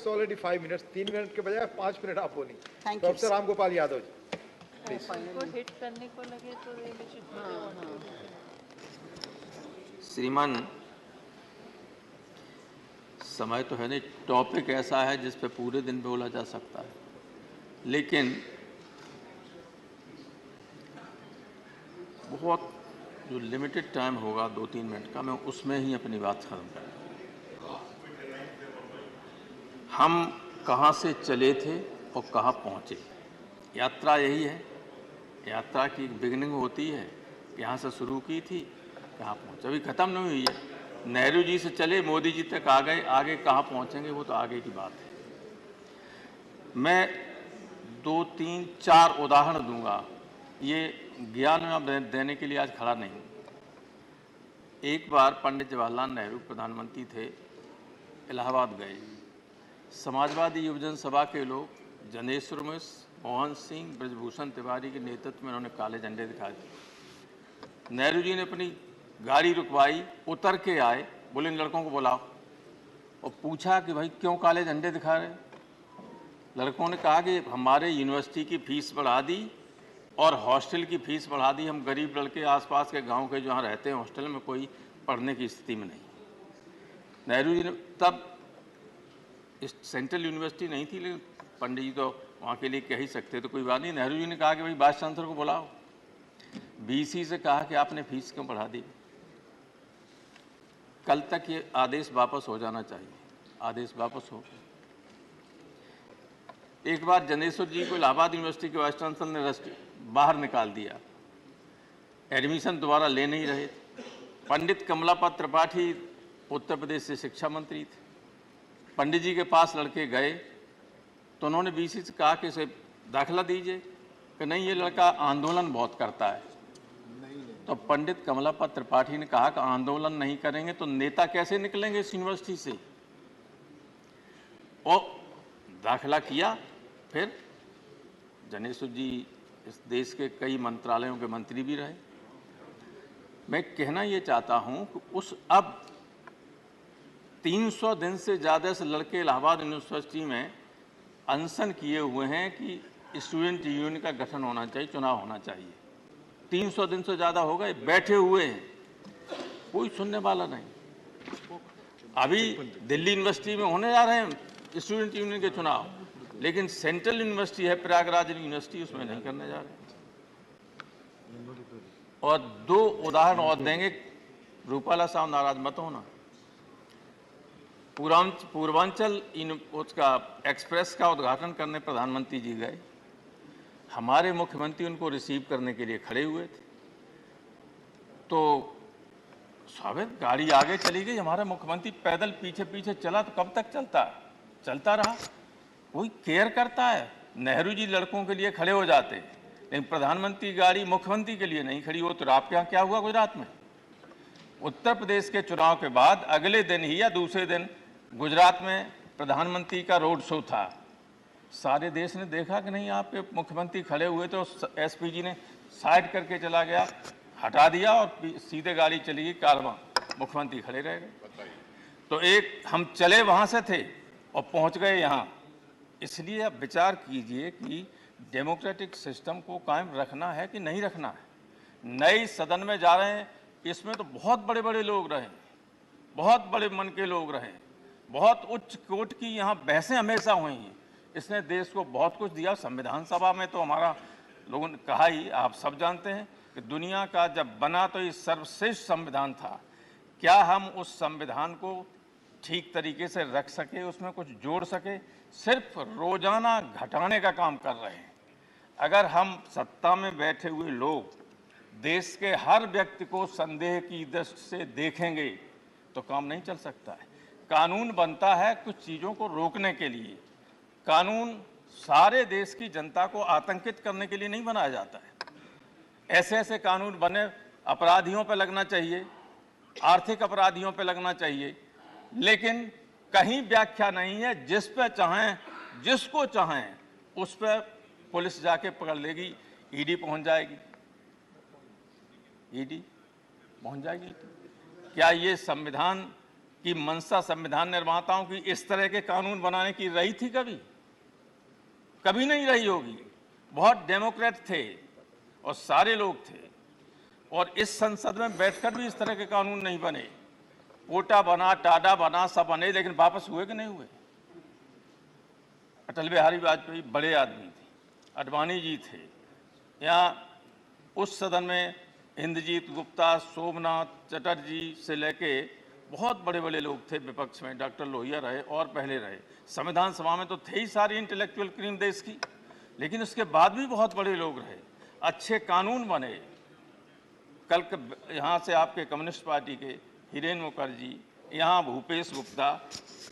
It's already 5 minutes, 3 minute के बजाय 5 minute आप बोली। Thank you, professor sir. Ram Gopal Yadav ji, please. उनको हिट करने को लगे तो they should put their contribution. श्रीमान, समय तो है नहीं, टॉपिक ऐसा है जिस पे पूरे दिन बोला जा सकता है, लेकिन बहुत जो लिमिटेड टाइम होगा 2-3 मिनट का, मैं उसमें ही अपनी बात खत्म करूँगा। हम कहाँ से चले थे और कहाँ पहुँचे, यात्रा यही है। यात्रा की बिगिनिंग होती है, यहाँ से शुरू की थी, कहाँ पहुँचे, अभी ख़त्म नहीं हुई है। नेहरू जी से चले मोदी जी तक आ गए, आगे कहाँ पहुँचेंगे वो तो आगे की बात है। मैं 2, 3, 4 उदाहरण दूंगा, ये ज्ञान देने के लिए आज खड़ा नहीं हूँ। एक बार पंडित जवाहरलाल नेहरू प्रधानमंत्री थे, इलाहाबाद गए। समाजवादी युवजन सभा के लोग जनेश्वर मिश्र, मोहन सिंह, ब्रजभूषण तिवारी के नेतृत्व में उन्होंने काले झंडे दिखाए थे। नेहरू जी ने अपनी गाड़ी रुकवाई, उतर के आए, बोले इन लड़कों को बुलाओ, और पूछा कि भाई क्यों काले झंडे दिखा रहे। लड़कों ने कहा कि हमारे यूनिवर्सिटी की फीस बढ़ा दी और हॉस्टल की फीस बढ़ा दी, हम गरीब लड़के आसपास के गांव के जहाँ रहते हैं हॉस्टल में कोई पढ़ने की स्थिति में नहीं। नेहरू जी ने तब इस सेंट्रल यूनिवर्सिटी नहीं थी, लेकिन पंडित जी तो वहाँ के लिए कह ही सकते, तो कोई बात नहीं। नेहरू जी ने कहा कि भाई वाइस चांसलर को बुलाओ। बीसी से कहा कि आपने फीस क्यों बढ़ा दी, कल तक ये आदेश वापस हो जाना चाहिए। आदेश वापस हो। एक बार जनेश्वर जी को इलाहाबाद यूनिवर्सिटी के वाइस चांसलर ने बाहर निकाल दिया, एडमिशन दोबारा ले नहीं रहे थे। पंडित कमलापत त्रिपाठी उत्तर प्रदेश से शिक्षा मंत्री थे। पंडित जी के पास लड़के गए तो उन्होंने बीसी से कहा कि इसे दाखिला दीजिए, कि नहीं ये लड़का आंदोलन बहुत करता है। तो पंडित कमलापत त्रिपाठी ने कहा कि आंदोलन नहीं करेंगे तो नेता कैसे निकलेंगे इस यूनिवर्सिटी से, और दाखिला किया। फिर जनेश्वर जी इस देश के कई मंत्रालयों के मंत्री भी रहे। मैं कहना ये चाहता हूँ कि उस अब 300 दिन से ज़्यादा से लड़के इलाहाबाद यूनिवर्सिटी में अनशन किए हुए हैं कि स्टूडेंट यूनियन का गठन होना चाहिए, चुनाव होना चाहिए। 300 दिन से ज़्यादा हो गए, बैठे हुए हैं, कोई सुनने वाला नहीं। अभी दिल्ली यूनिवर्सिटी में होने जा रहे हैं स्टूडेंट यूनियन के चुनाव, लेकिन सेंट्रल यूनिवर्सिटी है प्रयागराज यूनिवर्सिटी, उसमें नहीं करने जा रहे। और 2 उदाहरण और देंगे, रूपाला साहब नाराज मत होना। पूर्वांचल उसका एक्सप्रेस का उद्घाटन करने प्रधानमंत्री जी गए, हमारे मुख्यमंत्री उनको रिसीव करने के लिए खड़े हुए थे। तो स्वाभाविक गाड़ी आगे चली गई, हमारा मुख्यमंत्री पैदल पीछे पीछे चला, तो कब तक चलता रहा। कोई केयर करता है? नेहरू जी लड़कों के लिए खड़े हो जाते, लेकिन प्रधानमंत्री गाड़ी मुख्यमंत्री के लिए नहीं खड़ी हो। तो आपके यहाँ क्या हुआ गुजरात में? उत्तर प्रदेश के चुनाव के बाद अगले दिन ही या दूसरे दिन गुजरात में प्रधानमंत्री का रोड शो था। सारे देश ने देखा कि नहीं आपके मुख्यमंत्री खड़े हुए, तो एसपीजी ने साइड करके चला गया, हटा दिया और सीधे गाड़ी चली गई कारवां, मुख्यमंत्री खड़े रह गए। तो एक हम चले वहाँ से थे और पहुँच गए यहाँ। इसलिए अब विचार कीजिए कि डेमोक्रेटिक सिस्टम को कायम रखना है कि नहीं रखना है। नई सदन में जा रहे हैं, इसमें तो बहुत बड़े बड़े लोग रहे, बहुत बड़े मन के लोग रहे, बहुत उच्च कोट की यहाँ बहसें हमेशा हुई हैं। इसने देश को बहुत कुछ दिया। संविधान सभा में तो हमारा लोगों ने कहा ही, आप सब जानते हैं कि दुनिया का जब बना तो ये सर्वश्रेष्ठ संविधान था। क्या हम उस संविधान को ठीक तरीके से रख सके, उसमें कुछ जोड़ सके? सिर्फ रोजाना घटाने का काम कर रहे हैं। अगर हम सत्ता में बैठे हुए लोग देश के हर व्यक्ति को संदेह की दृष्टि से देखेंगे तो काम नहीं चल सकता है। कानून बनता है कुछ चीज़ों को रोकने के लिए। कानून सारे देश की जनता को आतंकित करने के लिए नहीं बनाया जाता है। ऐसे ऐसे कानून बने, अपराधियों पर लगना चाहिए, आर्थिक अपराधियों पर लगना चाहिए, लेकिन कहीं व्याख्या नहीं है जिस पे चाहें, जिसको चाहें उस पर पुलिस जाके पकड़ लेगी, ईडी पहुंच जाएगी, ईडी पहुंच जाएगी। क्या ये संविधान कि मंशा संविधान निर्माताओं की इस तरह के कानून बनाने की रही थी कभी? कभी नहीं रही होगी। बहुत डेमोक्रेट थे और सारे लोग थे, और इस संसद में बैठकर भी इस तरह के कानून नहीं बने। कोटा बना, टाडा बना, सब बने, लेकिन वापस हुए कि नहीं हुए? अटल बिहारी वाजपेयी बड़े आदमी थे, अडवाणी जी थे, यहाँ उस सदन में इंद्रजीत गुप्ता, सोमनाथ चटर्जी से लेके बहुत बड़े बड़े लोग थे विपक्ष में, डॉक्टर लोहिया रहे और पहले रहे। संविधान सभा में तो थे ही सारी इंटेलेक्चुअल क्रीम देश की, लेकिन उसके बाद भी बहुत बड़े लोग रहे, अच्छे कानून बने। कल यहाँ से आपके कम्युनिस्ट पार्टी के हिरेन मुखर्जी, यहाँ भूपेश गुप्ता,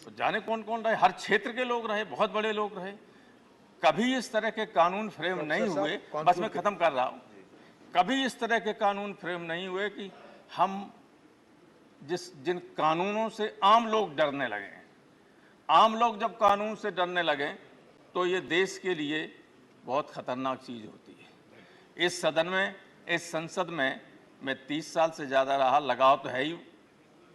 तो जाने कौन कौन रहे, हर क्षेत्र के लोग रहे, बहुत बड़े लोग रहे। कभी इस तरह के कानून फ्रेम नहीं हुए, बस मैं खत्म कर रहा हूँ, कभी इस तरह के कानून फ्रेम नहीं हुए कि हम जिन कानूनों से आम लोग डरने लगे। आम लोग जब कानून से डरने लगे तो ये देश के लिए बहुत खतरनाक चीज़ होती है। इस सदन में, इस संसद में मैं 30 साल से ज़्यादा रहा, लगाव तो है ही।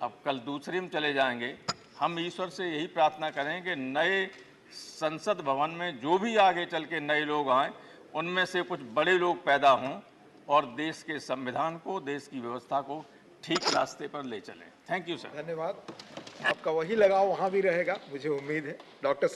अब कल दूसरे में चले जाएंगे। हम ईश्वर से यही प्रार्थना करें कि नए संसद भवन में जो भी आगे चल के नए लोग आएँ, उनमें से कुछ बड़े लोग पैदा हों और देश के संविधान को, देश की व्यवस्था को ठीक रास्ते पर ले चलें। Thank you sir. धन्यवाद। आपका वही लगाव वहाँ भी रहेगा, मुझे उम्मीद है। डॉक्टर